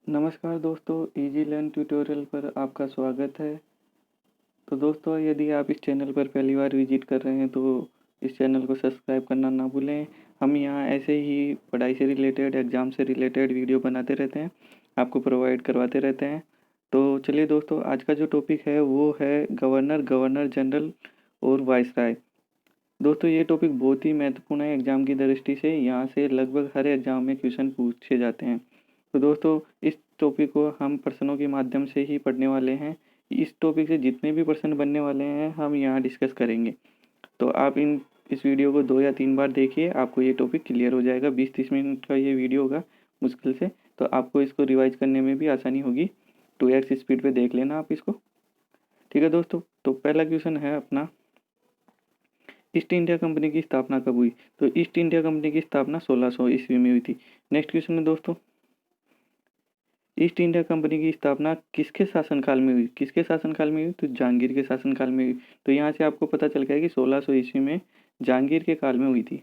नमस्कार दोस्तों, easy learn tutorial पर आपका स्वागत है। तो दोस्तों, यदि आप इस चैनल पर पहली बार विजिट कर रहे हैं तो इस चैनल को सब्सक्राइब करना ना भूलें। हम यहाँ ऐसे ही पढ़ाई से रिलेटेड, एग्ज़ाम से रिलेटेड वीडियो बनाते रहते हैं, आपको प्रोवाइड करवाते रहते हैं। तो चलिए दोस्तों, आज का जो टॉपिक है वो है गवर्नर जनरल और वाइसराय। दोस्तों, ये टॉपिक बहुत ही महत्वपूर्ण है एग्ज़ाम की दृष्टि से। यहाँ से लगभग हर एग्ज़ाम में क्वेश्चन पूछे जाते हैं। तो दोस्तों, इस टॉपिक को हम प्रश्नों के माध्यम से ही पढ़ने वाले हैं। इस टॉपिक से जितने भी प्रश्न बनने वाले हैं हम यहाँ डिस्कस करेंगे। तो आप इस वीडियो को 2 या 3 बार देखिए, आपको ये टॉपिक क्लियर हो जाएगा। 20-30 मिनट का ये वीडियो होगा मुश्किल से, तो आपको इसको रिवाइज करने में भी आसानी होगी। 2x स्पीड पे देख लेना आप इसको। ठीक है दोस्तों, तो पहला क्वेश्चन है अपना, ईस्ट इंडिया कंपनी की स्थापना कब हुई? तो ईस्ट इंडिया कंपनी की स्थापना 1600 ईस्वी में हुई थी। नेक्स्ट क्वेश्चन है दोस्तों, ईस्ट इंडिया कंपनी की स्थापना किसके शासनकाल में हुई? किसके शासनकाल में हुई? तो जहांगीर के शासनकाल में हुई। तो यहाँ से आपको पता चल गया कि 1600 ईस्वी में जहांगीर के काल में हुई थी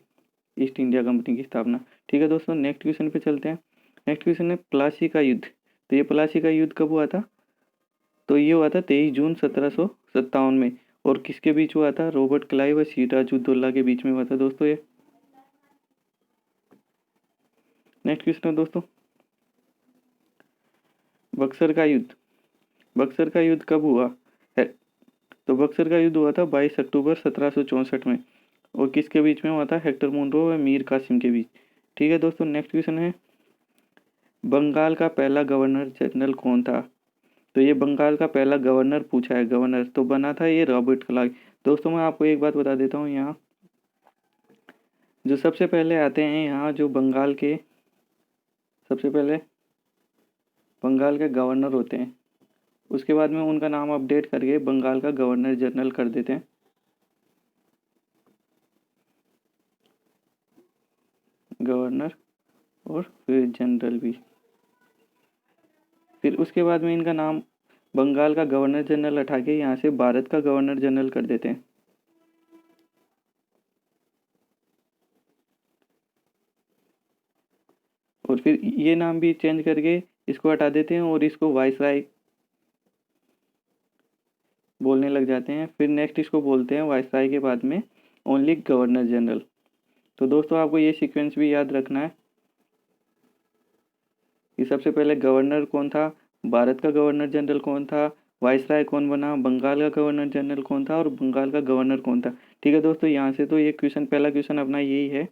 ईस्ट इंडिया कंपनी की स्थापना। ठीक है दोस्तों, नेक्स्ट क्वेश्चन पे चलते हैं। नेक्स्ट क्वेश्चन है प्लासी का युद्ध। तो ये प्लासी का युद्ध कब हुआ था? तो ये हुआ था 23 जून 1757 में। और किसके बीच हुआ था? रॉबर्ट क्लाइव और सिराजुद्दौला के बीच में हुआ था दोस्तों ये। नेक्स्ट क्वेश्चन है दोस्तों, बक्सर का युद्ध। बक्सर का युद्ध कब हुआ है? तो बक्सर का युद्ध हुआ था 22 अक्टूबर 1764 में। और किसके बीच में हुआ था? हेक्टर मुनरो व मीर कासिम के बीच। ठीक है दोस्तों, नेक्स्ट क्वेश्चन है, बंगाल का पहला गवर्नर जनरल कौन था? तो ये बंगाल का पहला गवर्नर पूछा है। गवर्नर तो बना था ये रॉबर्ट क्लाइव। दोस्तों, मैं आपको एक बात बता देता हूँ, यहाँ जो सबसे पहले आते हैं, यहाँ जो बंगाल के सबसे पहले बंगाल के गवर्नर होते हैं, उसके बाद में उनका नाम अपडेट करके बंगाल का गवर्नर जनरल कर देते हैं। गवर्नर और फिर जनरल भी। फिर उसके बाद में इनका नाम बंगाल का गवर्नर जनरल हटा के यहाँ से भारत का गवर्नर जनरल कर देते हैं। और फिर ये नाम भी चेंज करके इसको हटा देते हैं और इसको वाइसराय बोलने लग जाते हैं। फिर नेक्स्ट इसको बोलते हैं वाइसराय के बाद में ओनली गवर्नर जनरल। तो दोस्तों, आपको ये सीक्वेंस भी याद रखना है कि सबसे पहले गवर्नर कौन था, भारत का गवर्नर जनरल कौन था, वाइसराय कौन बना, बंगाल का गवर्नर जनरल कौन था और बंगाल का गवर्नर कौन था। ठीक है दोस्तों, यहाँ से तो ये क्वेश्चन, पहला क्वेश्चन अपना यही है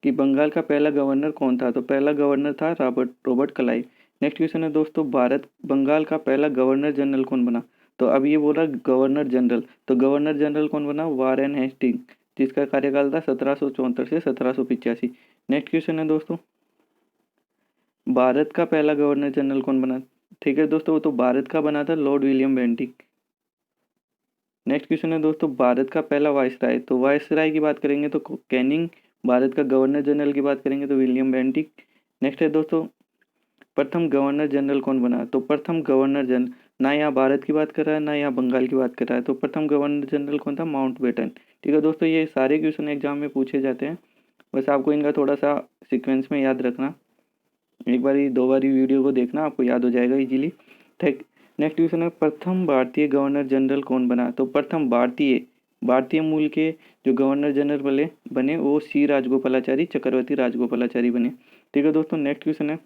कि बंगाल का पहला गवर्नर कौन था। तो पहला गवर्नर था रॉबर्ट क्लाइव। नेक्स्ट क्वेश्चन है दोस्तों, भारत बंगाल का पहला गवर्नर जनरल कौन बना? तो अब ये बोला गवर्नर जनरल, तो गवर्नर जनरल कौन बना? वारेन हेस्टिंग, जिसका कार्यकाल था 1774 से 1785। नेक्स्ट क्वेश्चन है दोस्तों, भारत का पहला गवर्नर जनरल कौन बना? ठीक है दोस्तों, वो तो भारत का बना था Lord William Bentinck. Next question है दोस्तों, भारत का पहला वाइसराय। तो वाइसराय की बात करेंगे तो कैनिंग, भारत का गवर्नर जनरल की बात करेंगे तो विलियम बेंटिक। नेक्स्ट है दोस्तों, प्रथम गवर्नर जनरल कौन बना? तो प्रथम गवर्नर जनरल, ना यहाँ भारत की बात कर रहा है ना यहाँ बंगाल की बात कर रहा है, तो प्रथम गवर्नर जनरल कौन था? माउंटबेटन। ठीक है दोस्तों, ये सारे क्वेश्चन एग्जाम में पूछे जाते हैं, बस आपको इनका थोड़ा सा सीक्वेंस में याद रखना। एक बारी 2 बारी वीडियो को देखना, आपको याद हो जाएगा इजीली। ठीक। नेक्स्ट क्वेश्चन है, प्रथम भारतीय गवर्नर जनरल कौन बना? तो प्रथम भारतीय मूल के जो गवर्नर जनरल बने वो सी राजगोपालाचारी, चक्रवर्ती राजगोपालाचारी बने। ठीक है दोस्तों, नेक्स्ट क्वेश्चन है,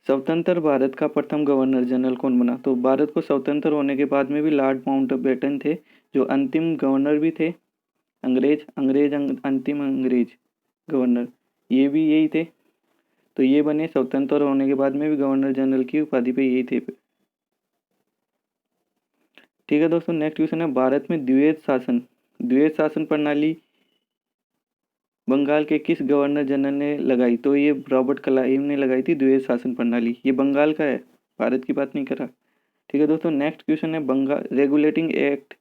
स्वतंत्र भारत का प्रथम गवर्नर जनरल कौन बना? तो भारत को स्वतंत्र होने के बाद में भी लॉर्ड माउंटबेटन थे, जो अंतिम गवर्नर भी थे। अंतिम अंग्रेज गवर्नर ये भी यही थे। तो ये बने स्वतंत्र होने के बाद में भी गवर्नर जनरल की उपाधि पे यही थे। ठीक है दोस्तों, नेक्स्ट क्वेश्चन है, भारत में द्वैध शासन प्रणाली बंगाल के किस गवर्नर जनरल ने लगाई? तो ये रॉबर्ट क्लाइव ने लगाई थी द्वैध शासन प्रणाली। ये बंगाल का है, भारत की बात नहीं कर रहा। ठीक है दोस्तों, नेक्स्ट क्वेश्चन है, बंगाल रेगुलेटिंग एक्ट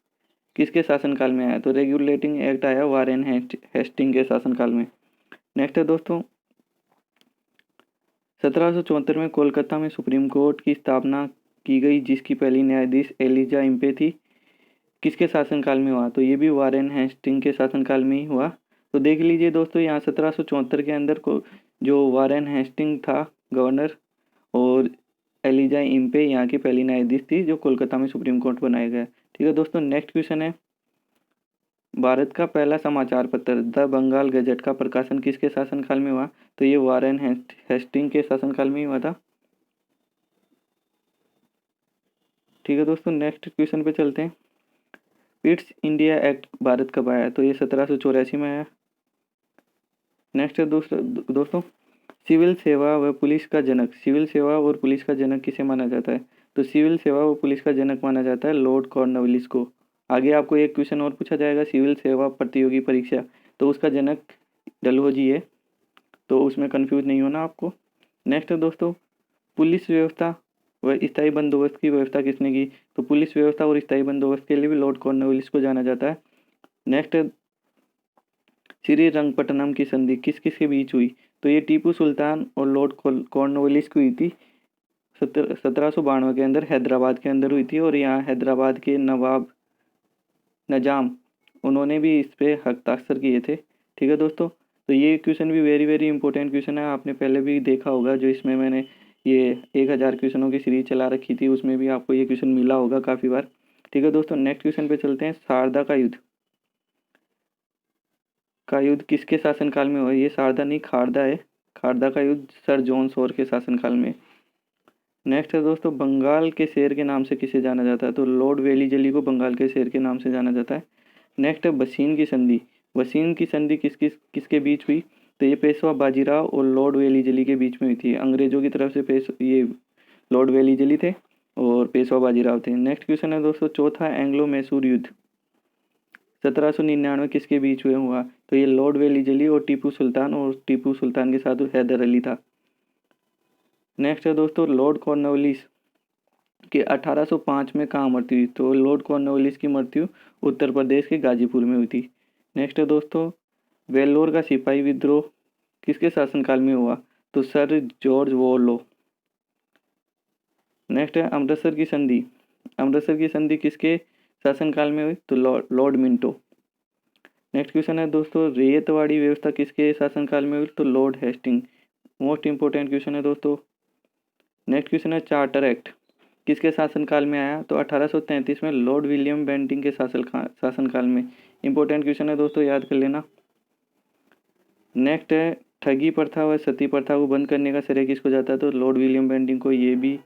किसके शासनकाल में आया? तो रेगुलेटिंग एक्ट आया वारेन हेस्टिंग के शासनकाल में। नेक्स्ट है दोस्तों, 1774 में कोलकाता में सुप्रीम कोर्ट की स्थापना की गई, जिसकी पहली न्यायाधीश एलिजा इम्पे थी, किसके शासनकाल में हुआ? तो ये भी वारेन हेस्टिंग के शासनकाल में ही हुआ। तो देख लीजिए दोस्तों, यहाँ 1774 के अंदर को जो वारेन हेस्टिंग था गवर्नर, और एलिजा इम्पे यहाँ की पहली न्यायाधीश थी जो कोलकाता में सुप्रीम कोर्ट बनाया गया। ठीक है दोस्तों, नेक्स्ट क्वेश्चन है, भारत का पहला समाचार पत्र द बंगाल गजट का प्रकाशन किसके शासनकाल में हुआ? तो ये वारेन हेस्टिंग के शासनकाल में ही हुआ था। ठीक है दोस्तों, नेक्स्ट क्वेश्चन पे चलते हैं। ईस्ट इंडिया एक्ट भारत कब आया? तो ये 1784 में आया। नेक्स्ट है दोस्तों, सिविल सेवा व पुलिस का जनक, सिविल सेवा और पुलिस का जनक किसे माना जाता है? तो सिविल सेवा व पुलिस का जनक माना जाता है लॉर्ड कॉर्नवालिस को। आगे आपको एक क्वेश्चन और पूछा जाएगा, सिविल सेवा प्रतियोगी परीक्षा, तो उसका जनक डलहौजी है, तो उसमें कंफ्यूज नहीं होना आपको। नेक्स्ट है दोस्तों, पुलिस व्यवस्था व स्थायी बंदोबस्त की व्यवस्था किसने की? तो पुलिस व्यवस्था और स्थायी बंदोबस्त के लिए भी लॉर्ड कॉर्नवालिस को जाना जाता है। नेक्स्ट है, श्रीरंगपट्टनम की संधि किस किस के बीच हुई? तो ये टीपू सुल्तान और लॉर्ड कॉर्नवालिस की हुई थी। 1792 के अंदर हैदराबाद के अंदर हुई थी, और यहाँ हैदराबाद के नवाब निजाम, उन्होंने भी इस पे हस्ताक्षर किए थे। ठीक है दोस्तों, तो ये क्वेश्चन भी वेरी वेरी इंपॉर्टेंट क्वेश्चन है, आपने पहले भी देखा होगा, जो इसमें मैंने ये 1000 क्वेश्चनों की सीरीज चला रखी थी, उसमें भी आपको ये क्वेश्चन मिला होगा काफ़ी बार। ठीक है दोस्तों, नेक्स्ट क्वेश्चन पे चलते हैं। शारदा का युद्ध किसके शासनकाल में हुआ? ये शारदा नहीं, खारदा है। खारदा का युद्ध सर जॉन शोर के शासनकाल में। नेक्स्ट है दोस्तों, बंगाल के शेर के नाम से किसे जाना जाता है? तो लॉर्ड वेलीजली को बंगाल के शेर के नाम से जाना जाता है। नेक्स्ट है बसीन की संधि, बसीन की संधि किसके बीच हुई? तो ये पेशवा बाजीराव और लॉर्ड वेलीजली के बीच में हुई थी। अंग्रेजों की तरफ से ये लॉर्ड वेलीजली थे और पेशवा बाजीराव थे। नेक्स्ट क्वेश्चन है दोस्तों, चौथा एंग्लो मैसूर युद्ध 1799 किसके बीच में हुआ? तो ये लॉर्ड वेलीजली और टीपू सुल्तान, और टीपू सुल्तान के साथ हैदर अली था। नेक्स्ट है दोस्तों, लॉर्ड कॉर्नवालिस कि 1805 में कहाँ मृत्यु हुई? तो लॉर्ड कॉर्नवालिस की मृत्यु उत्तर प्रदेश के गाजीपुर में हुई थी। नेक्स्ट है दोस्तों, वेल्लोर का सिपाही विद्रोह किसके शासनकाल में हुआ? तो सर जॉर्ज वॉलो। नेक्स्ट है अमृतसर की संधि, अमृतसर की संधि किसके शासनकाल में हुई? तो लॉर्ड मिंटो। नेक्स्ट क्वेश्चन है दोस्तों, रेतवाड़ी व्यवस्था किसके शासनकाल में हुई? तो Lord Hasting. Most important question है दोस्तों। नेक्स्ट क्वेश्चन है, चार्टर एक्ट किसके शासनकाल में आया? तो 1833 में लॉर्ड विलियम बेंटिंग के शासनकाल में। इंपॉर्टेंट क्वेश्चन है दोस्तों, याद कर लेना। नेक्स्ट है, ठगी प्रथा व सती प्रथा को बंद करने का श्रेय किसको जाता है? तो लॉर्ड विलियम बेंटिंग को, ये भी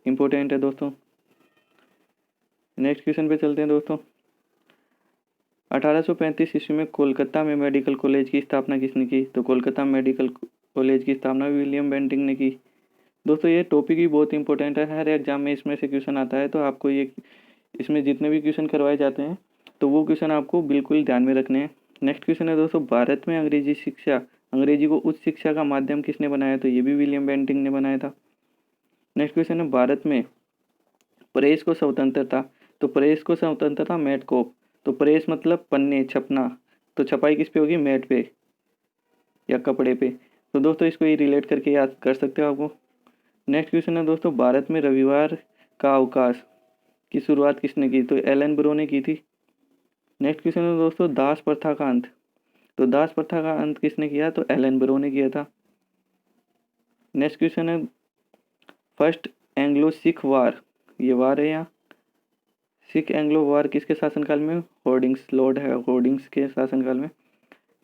इंपॉर्टेंट है दोस्तों। नेक्स्ट क्वेश्चन पे चलते हैं दोस्तों। 1835 ईस्वी में कोलकाता में मेडिकल कॉलेज की स्थापना किसने की? तो कोलकाता मेडिकल कॉलेज की स्थापना विलियम बेंटिंग ने की। दोस्तों ये टॉपिक भी बहुत इंपॉर्टेंट है, हर एग्जाम में इसमें से क्वेश्चन आता है, तो आपको ये इसमें जितने भी क्वेश्चन करवाए जाते हैं तो वो क्वेश्चन आपको बिल्कुल ध्यान में रखने हैं। नेक्स्ट क्वेश्चन है दोस्तों, भारत में अंग्रेजी को उच्च शिक्षा का माध्यम किसने बनाया? तो ये भी विलियम बेंटिंग ने बनाया था। नेक्स्ट क्वेश्चन है, भारत में प्रेस को स्वतंत्रता, तो प्रेस को स्वतंत्रता मेटकोप, तो प्रेस मतलब पन्ने छपना, तो छपाई किस पे होगी? मेट पे या कपड़े पे। तो दोस्तों इसको ये रिलेट करके याद कर सकते हो आपको। नेक्स्ट क्वेश्चन है दोस्तों, भारत में रविवार का अवकाश की शुरुआत किसने की? तो एलन ब्रो ने की थी। नेक्स्ट क्वेश्चन है दोस्तों, दास प्रथा का अंत, तो दास प्रथा का अंत किसने किया? तो एलन ब्रो ने किया था। नेक्स्ट क्वेश्चन है, फर्स्ट एंग्लो सिख वार, ये वार है यहाँ, सिख एंग्लो वार किसके शासनकाल में? होर्डिंग्स, लॉर्ड है होर्डिंग्स के शासनकाल में।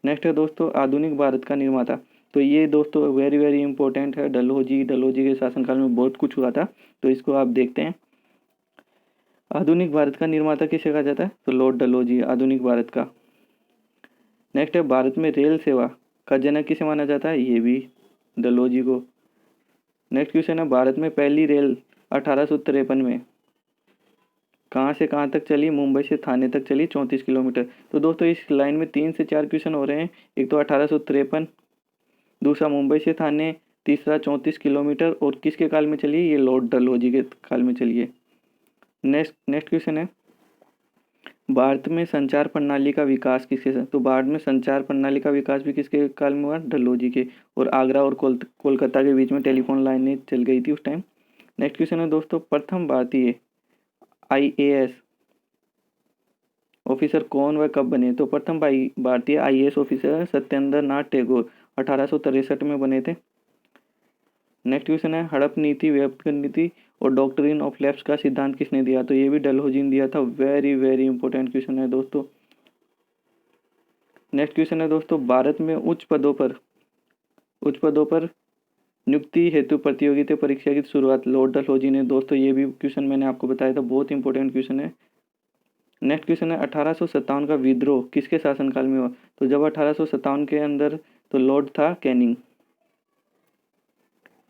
नेक्स्ट है दोस्तों, आधुनिक भारत का निर्माता, तो ये दोस्तों वेरी वेरी इंपॉर्टेंट है, डलहौजी के शासनकाल में बहुत कुछ हुआ था, तो इसको आप देखते हैं। आधुनिक भारत का निर्माता किसे कहा जाता है? तो लॉर्ड डलहौजी, आधुनिक भारत का। नेक्स्ट है, भारत में रेल सेवा का जनक किसे माना जाता है? ये भी डलहौजी को। नेक्स्ट क्वेश्चन है, भारत में पहली रेल 1853 में कहाँ से कहाँ तक चली? मुंबई से थाने तक चली, 34 किलोमीटर। तो दोस्तों इस लाइन में 3 से 4 क्वेश्चन हो रहे हैं, एक तो 1853, दूसरा मुंबई से थाने, तीसरा 34 किलोमीटर, और किसके काल में चली? ये लॉर्ड डलहौजी के काल में चली है। नेक्स्ट क्वेश्चन है, भारत में संचार प्रणाली का विकास किसके साथ? तो भारत में संचार प्रणाली का विकास भी किसके काल में हुआ? डलहौजी के। और आगरा और कोलकाता के बीच में टेलीफोन लाइनें चल गई थी उस टाइम। नेक्स्ट क्वेश्चन है दोस्तों, प्रथम भारतीय IAS ऑफिसर कौन व कब बने? तो प्रथम भारतीय आईएएस ऑफिसर सत्येंद्र नाथ टैगोर 1863 में बने थे। नेक्स्ट क्वेश्चन है हड़प नीति, व्युत्पन्न नीति और डॉक्ट्रिन ऑफ लैप्स का सिद्धांत किसने दिया? तो ये भी डलहौजी ने दिया था। वेरी वेरी इंपॉर्टेंट क्वेश्चन है दोस्तों। नेक्स्ट क्वेश्चन है दोस्तों, भारत में उच्च पदों पर नियुक्ति हेतु प्रतियोगिता परीक्षा की शुरुआत लॉर्ड डलहौजी ने। दोस्तों ये भी क्वेश्चन मैंने आपको बताया था, बहुत इंपॉर्टेंट क्वेश्चन है। नेक्स्ट क्वेश्चन है 1857 का विद्रोह किसके शासनकाल में हुआ? तो जब 1857 के अंदर तो लॉर्ड था कैनिंग।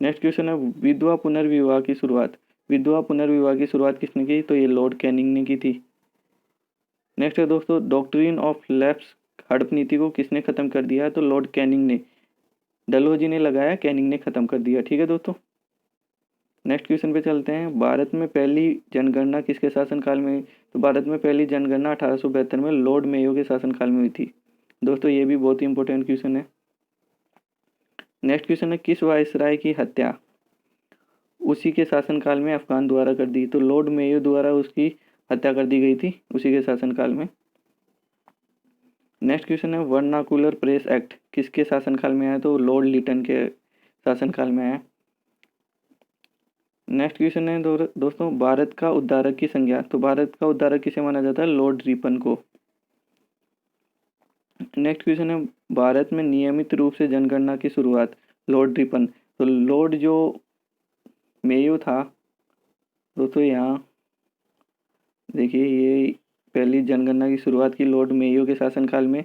नेक्स्ट क्वेश्चन है विधवा पुनर्विवाह की शुरुआत किसने की? तो ये लॉर्ड कैनिंग ने की थी। नेक्स्ट है दोस्तों डॉक्ट्रिन ऑफ लैप्स, हड़प नीति को किसने खत्म कर दिया? तो लॉर्ड कैनिंग ने। डलहौजी ने लगाया, कैनिंग ने खत्म कर दिया। ठीक है दोस्तों, नेक्स्ट क्वेश्चन पे चलते हैं। भारत में पहली जनगणना किसके शासनकाल में? तो भारत में पहली जनगणना 1872 में लॉर्ड मेयो के शासनकाल में हुई थी। दोस्तों ये भी बहुत इंपॉर्टेंट क्वेश्चन है। नेक्स्ट क्वेश्चन है किस वायसराय की हत्या उसी के शासनकाल में अफगान द्वारा कर दी? तो लॉर्ड मेयो द्वारा उसकी हत्या कर दी गई थी उसी के शासनकाल में। नेक्स्ट क्वेश्चन है वर्नाकुलर प्रेस एक्ट किसके शासनकाल में आया? तो लॉर्ड लिटन के शासनकाल में आया। नेक्स्ट क्वेश्चन है दोस्तों भारत का उद्धारक की संज्ञा। तो भारत का उद्धारक किसे माना जाता है? लॉर्ड रिपन को। नेक्स्ट क्वेश्चन है भारत में नियमित रूप से जनगणना की शुरुआत लॉर्ड रिपन। तो लॉर्ड जो मेयो था दोस्तों, यहाँ देखिए ये पहली जनगणना की शुरुआत की लॉर्ड मेयो के शासनकाल में।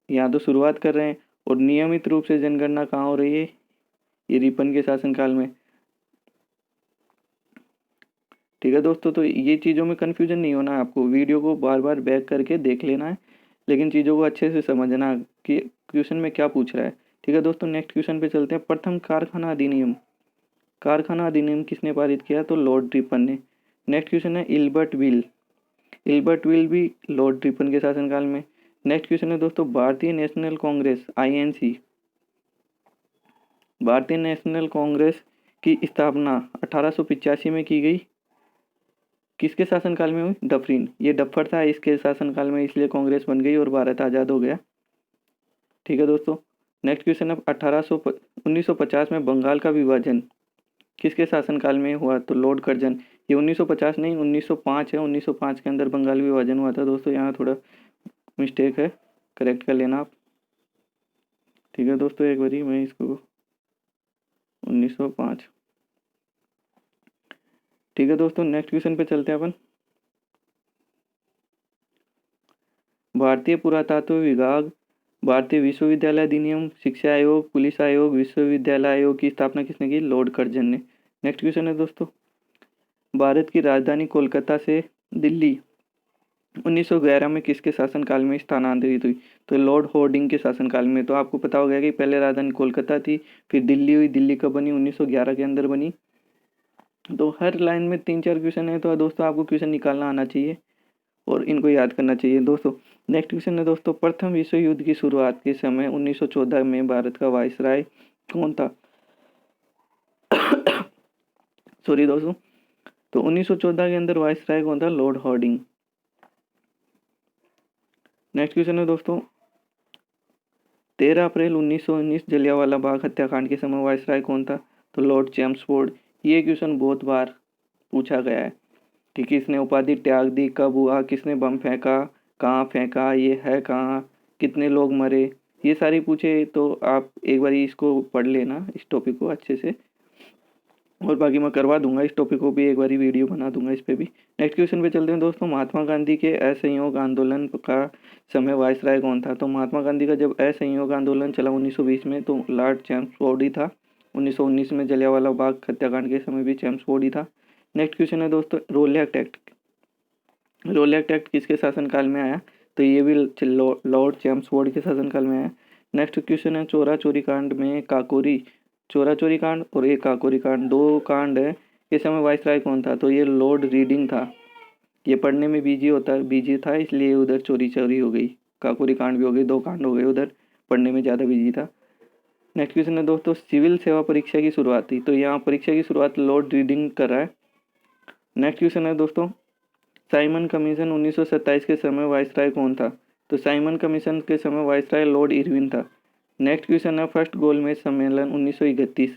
यहाँ तो शुरुआत कर रहे हैं, और नियमित रूप से जनगणना कहाँ हो रही है? ये रिपन के शासनकाल में। ठीक है दोस्तों, तो ये चीज़ों में कन्फ्यूजन नहीं होना है आपको, वीडियो को बार बार बैक करके देख लेना है, लेकिन चीज़ों को अच्छे से समझना कि क्वेश्चन में क्या पूछ रहा है। ठीक है दोस्तों, नेक्स्ट क्वेश्चन पे चलते हैं। प्रथम कारखाना अधिनियम किसने पारित किया? तो लॉर्ड रिपन ने। नेक्स्ट क्वेश्चन है इल्बर्ट विल भी लॉर्ड रिपन के शासनकाल में। नेक्स्ट क्वेश्चन है दोस्तों भारतीय नेशनल कांग्रेस की स्थापना 1885 में की गई, किसके शासनकाल में हुई? डफरिन। ये डफर था इसके शासनकाल में, इसलिए कांग्रेस बन गई और भारत आज़ाद हो गया। ठीक है दोस्तों, नेक्स्ट क्वेश्चन है 1950 में बंगाल का विभाजन किसके शासनकाल में हुआ? तो लॉर्ड कर्जन। ये 1950 नहीं 1905 है, 1905 के अंदर बंगाल विभाजन हुआ था। दोस्तों यहाँ थोड़ा मिस्टेक है, करेक्ट कर लेना आप। ठीक है दोस्तों, एक बारी मैं इसको 1905। ठीक है दोस्तों, नेक्स्ट क्वेश्चन पे चलते हैं अपन। भारतीय पुरातत्व विभाग, भारतीय विश्वविद्यालय अधिनियम, शिक्षा आयोग, पुलिस आयोग, विश्वविद्यालय आयोग की स्थापना किसने की? लॉर्ड कर्जन ने। नेक्स्ट क्वेश्चन है दोस्तों भारत की राजधानी कोलकाता से दिल्ली 1911 में किसके शासनकाल में स्थानांतरित हुई? तो लॉर्ड होर्डिंग के शासनकाल में। तो आपको पता हो गया कि पहले राजधानी कोलकाता थी, फिर दिल्ली हुई। दिल्ली कब बनी? 1911 के अंदर बनी। तो हर लाइन में 3-4 क्वेश्चन है, तो दोस्तों आपको क्वेश्चन निकालना आना चाहिए और इनको याद करना चाहिए दोस्तों। नेक्स्ट क्वेश्चन है दोस्तों प्रथम विश्व युद्ध की शुरुआत के समय 1914 में भारत का वायसराय कौन था? सॉरी दोस्तों, तो 1914 के अंदर वायसराय कौन था? Lord Harding. नेक्स्ट क्वेश्चन है दोस्तों 13 अप्रैल 1919 जलियांवाला बाग हत्याकांड के समय वायसराय कौन था? तो लॉर्ड चैम्सफोर्ड। ये क्वेश्चन बहुत बार पूछा गया है कि किसने उपाधि त्याग दी, कब हुआ, किसने बम फेंका, कहाँ फेंका, ये है कहाँ, कितने लोग मरे, ये सारी पूछे। तो आप एक बार इसको पढ़ लेना, इस टॉपिक को अच्छे से, और बाकी मैं करवा दूंगा इस टॉपिक को भी, एक बार वीडियो बना दूंगा इस पे भी। नेक्स्ट क्वेश्चन पे चलते हैं दोस्तों महात्मा गांधी के असहयोग आंदोलन का समय वायसराय कौन था? तो महात्मा गांधी का जब असहयोग आंदोलन चला 1920 में, तो लॉर्ड चैम्सफोर्ड ही था। 1919 में जलियांवाला बाग हत्याकांड के समय भी चैम्सफोर्ड ही था। नेक्स्ट क्वेश्चन है दोस्तों रोलैक्ट एक्ट किसके शासनकाल में आया? तो ये भी लॉर्ड चैम्सफोर्ड के शासनकाल में आया। नेक्स्ट क्वेश्चन है चोरा चोरी कांड में चोरा चोरी कांड और एक काकोरी कांड, दो कांड है, इस समय वायसराय कौन था? तो ये लॉर्ड रीडिंग था। ये पढ़ने में बिजी था, इसलिए उधर चोरी चोरी हो गई, काकोरी कांड भी हो गई, दो कांड हो गए, उधर पढ़ने में ज़्यादा बिजी था। नेक्स्ट क्वेश्चन है दोस्तों सिविल सेवा परीक्षा की शुरुआत थी। तो यहाँ परीक्षा की शुरुआत लॉर्ड रीडिंग कर रहा है। नेक्स्ट क्वेश्चन है दोस्तों साइमन कमीशन 1927 के समय वाइसराय कौन था? तो साइमन कमीशन के समय वाइसराय लॉर्ड इरविन था। नेक्स्ट क्वेश्चन है, फर्स्ट गोलमेज सम्मेलन 1931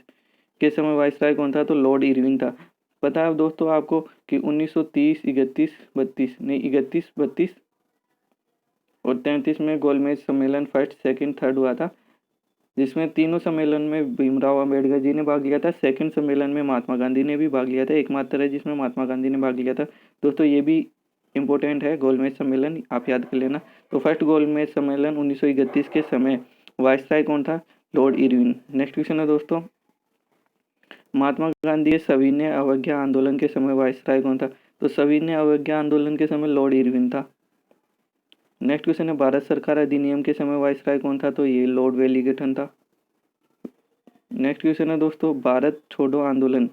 के समय वाइसराय कौन था? तो लॉर्ड इरविन था। पता है दोस्तों आपको कि 1930, 31, 32 नहीं 31, 32 और 33 में गोलमेज सम्मेलन फर्स्ट, सेकंड, थर्ड हुआ था, जिसमें तीनों सम्मेलन में भीमराव अंबेडकर जी ने भाग लिया था। सेकंड सम्मेलन में महात्मा गांधी ने भी भाग लिया था, एकमात्र है जिसमें महात्मा गांधी ने भाग लिया था। दोस्तों ये भी इंपॉर्टेंट है, गोलमेज सम्मेलन आप याद कर लेना। तो फर्स्ट गोलमेज सम्मेलन 1931 के समय वाइसराय कौन था? Lord Irwin. नेक्स्ट क्वेश्चन है दोस्तों, महात्मा गांधी के सविनय अवज्ञा आंदोलन के समय वाइसराय कौन था? तो सविनय अवज्ञा आंदोलन के समय लॉर्ड इरविन था। नेक्स्ट क्वेश्चन है, भारत सरकार अधिनियम के समय वाइसराय कौन था? तो ये लॉर्ड वेलिंगटन था। नेक्स्ट क्वेश्चन है दोस्तों, भारत छोड़ो आंदोलन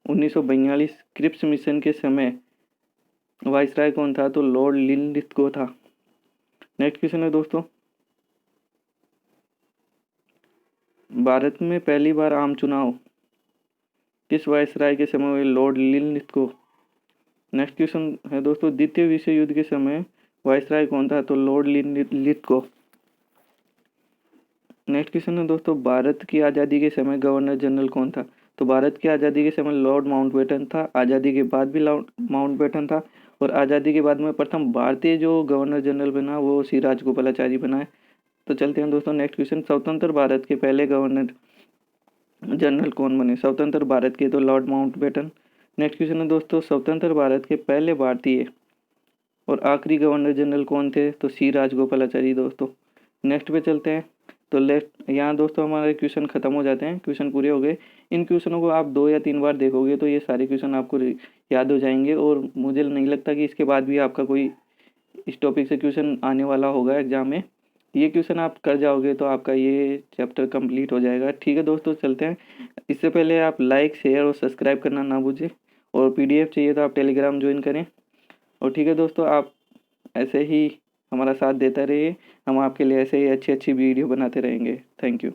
1942 क्रिप्स मिशन के समय वाइसराय कौन था? तो लॉर्ड लिनलिथगो था। नेक्स्ट क्वेश्चन है दोस्तों, भारत में पहली बार आम चुनाव किस वाइसराय के समय हुए? Lord Linlithgow. नेक्स्ट क्वेश्चन है दोस्तों, द्वितीय विश्व युद्ध के समय वाइसराय कौन था? तो लॉर्ड लिनलिथगो। नेक्स्ट क्वेश्चन है दोस्तों, भारत की आज़ादी के समय गवर्नर जनरल कौन था? तो भारत की आज़ादी के समय लॉर्ड माउंटबेटन था, आज़ादी के बाद भी लॉर्ड माउंटबेटन था, और आज़ादी के बाद में प्रथम भारतीय जो गवर्नर जनरल बना वो श्री राजगोपालाचारी बना है। तो चलते हैं दोस्तों नेक्स्ट क्वेश्चन, स्वतंत्र भारत के पहले गवर्नर जनरल कौन बने स्वतंत्र भारत के? तो लॉर्ड माउंटबेटन। नेक्स्ट क्वेश्चन है दोस्तों, स्वतंत्र भारत के पहले भारतीय और आखिरी गवर्नर जनरल कौन थे? तो सी राजगोपालाचारी दोस्तों। नेक्स्ट पे चलते हैं, तो लेफ्ट यहाँ दोस्तों हमारे क्वेश्चन खत्म हो जाते हैं, क्वेश्चन पूरे हो गए। इन क्वेश्चनों को आप 2 या 3 बार देखोगे तो ये सारे क्वेश्चन आपको याद हो जाएंगे, और मुझे नहीं लगता कि इसके बाद भी आपका कोई इस टॉपिक से क्वेश्चन आने वाला होगा एग्जाम में। ये क्वेश्चन आप कर जाओगे तो आपका ये चैप्टर कंप्लीट हो जाएगा। ठीक है दोस्तों, चलते हैं। इससे पहले आप लाइक, शेयर और सब्सक्राइब करना ना भूलें, और PDF चाहिए तो आप टेलीग्राम ज्वाइन करें। और ठीक है दोस्तों, आप ऐसे ही हमारा साथ देता रहिए, हम आपके लिए ऐसे ही अच्छी अच्छी वीडियो बनाते रहेंगे। Thank you.